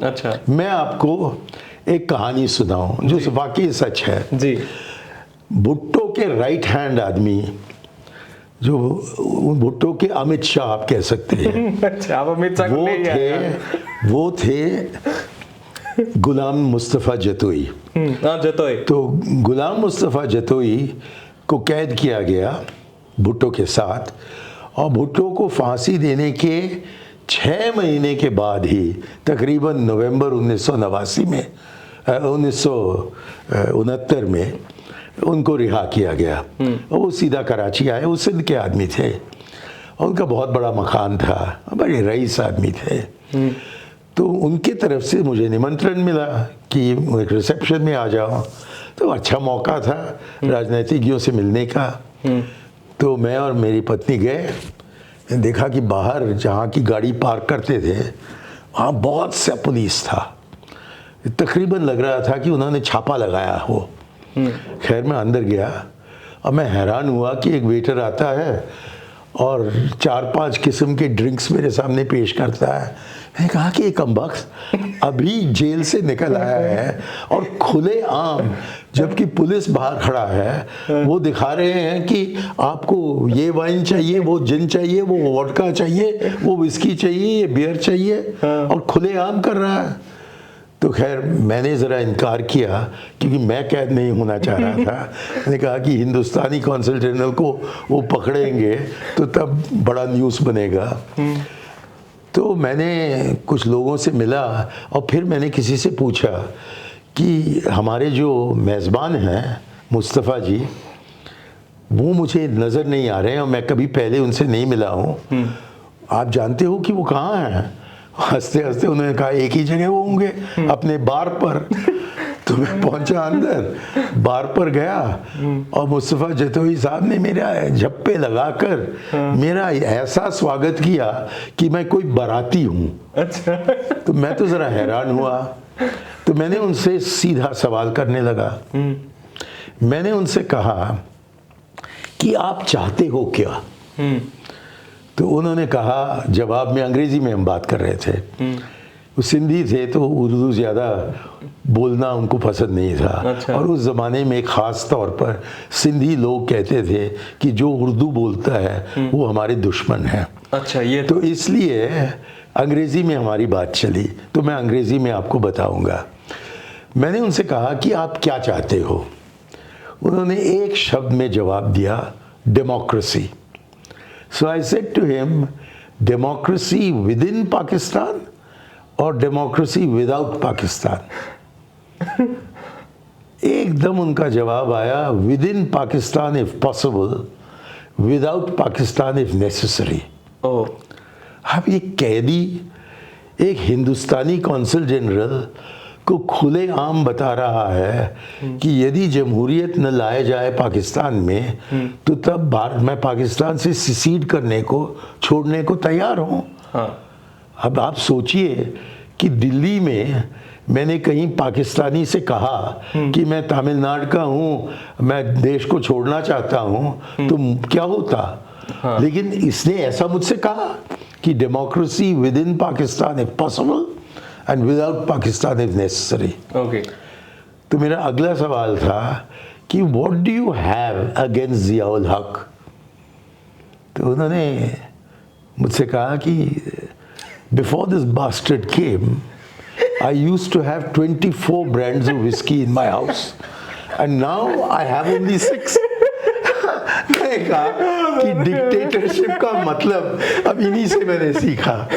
अच्छा, मैं आपको एक कहानी सुनाऊं जो वाकई सच है जी। भुट्टो के राइट हैंड आदमी, जो भुट्टो के अमित शाह आप कह सकते हैं अच्छा, आप अमित शाह को ले ही आए। वो थे गुलाम मुस्तफ़ा जतोई। हाँ, जतोई। तो गुलाम मुस्तफ़ा जतोई को कैद किया गया भुट्टो के साथ, और भुट्टो को फांसी देने के 6 महीने के बाद ही तकरीबन नवंबर 1989 में 1969 में उनको रिहा किया गया और वो सीधा कराची आए। वो सिंध के आदमी थे और उनका बहुत बड़ा मकान था, बड़े रईस आदमी थे। तो उनके तरफ से मुझे निमंत्रण मिला कि एक रिसेप्शन में आ जाओ, तो अच्छा मौका था राजनीतिज्ञों से मिलने का। तो मैं और मेरी पत्नी गए, देखा कि बाहर जहाँ की गाड़ी पार्क करते थे वहाँ बहुत सा पुलिस था, तकरीबन लग रहा था कि उन्होंने छापा लगाया हो। खैर मैं अंदर गया और मैं हैरान हुआ कि एक वेटर आता है और 4-5 किस्म के ड्रिंक्स मेरे सामने पेश करता है। मैंने कहा कि एक कमबख्त अभी जेल से निकल आया है और खुले आम, जबकि पुलिस बाहर खड़ा है, वो दिखा रहे हैं कि आपको ये वाइन चाहिए, वो जिन चाहिए, वो वोडका चाहिए, वो विस्की चाहिए, ये बियर चाहिए, और खुले आम कर रहा है। तो खैर मैंने ज़रा इनकार किया क्योंकि मैं कैद नहीं होना चाह रहा था। मैंने कहा कि हिंदुस्तानी कौंसल जनरल को वो पकड़ेंगे तो तब बड़ा न्यूज़ बनेगा। तो मैंने कुछ लोगों से मिला और फिर मैंने किसी से पूछा कि हमारे जो मेज़बान हैं मुस्तफ़ा जी, वो मुझे नज़र नहीं आ रहे हैं और मैं कभी पहले उनसे नहीं मिला हूँ, आप जानते हो कि वो कहाँ हैं? हंसते हंसते उन्होंने कहा एक ही जगह वो होंगे, अपने बार पर। तो मैं पहुंचा अंदर, बार पर गया और मुस्तफ़ा जतोई साहब ने मेरा झप्पे लगाकर मेरा ऐसा स्वागत किया कि मैं कोई बाराती हूँ। अच्छा। तो मैं तो ज़रा हैरान हुआ। तो मैंने उनसे सीधा सवाल करने लगा। मैंने उनसे कहा कि आप चाहते हो क्या? तो उन्होंने कहा, जवाब में अंग्रेज़ी में हम बात कर रहे थे, वो सिंधी थे तो उर्दू ज़्यादा बोलना उनको पसंद नहीं था। अच्छा। और उस ज़माने में ख़ास तौर पर सिंधी लोग कहते थे कि जो उर्दू बोलता है वो हमारे दुश्मन है। अच्छा, ये तो इसलिए अंग्रेज़ी में हमारी बात चली, तो मैं अंग्रेज़ी में आपको बताऊंगा। मैंने उनसे कहा कि आप क्या चाहते हो? उन्होंने एक शब्द में जवाब दिया, democracy. So I said to him, democracy within Pakistan or democracy without Pakistan? एकदम उनका जवाब आया, within Pakistan if possible, without Pakistan if necessary. ओह, अब ये कैदी एक हिंदुस्तानी कौंसल जनरल को खुले आम बता रहा है कि यदि जमहूरियत न लाया जाए पाकिस्तान में तो तब मैं पाकिस्तान से सिसीड करने को, छोड़ने को तैयार हूँ। हाँ। अब आप सोचिए कि दिल्ली में मैंने कहीं पाकिस्तानी से कहा कि मैं तमिलनाडु का हूँ, मैं देश को छोड़ना चाहता हूँ, तो क्या होता? हाँ। लेकिन इसने ऐसा मुझसे कहा कि democracy within Pakistan if possible and without Pakistan if necessary. Okay. तो मेरा अगला सवाल था कि what do you have against Ziaul Haq? तो उन्होंने मुझसे कहा कि before this bastard came I used to have 24 brands of whisky in my house and now I have only 6। मैंने कहा कि डिक्टेटरशिप का मतलब अब इन्हीं से मैंने सीखा।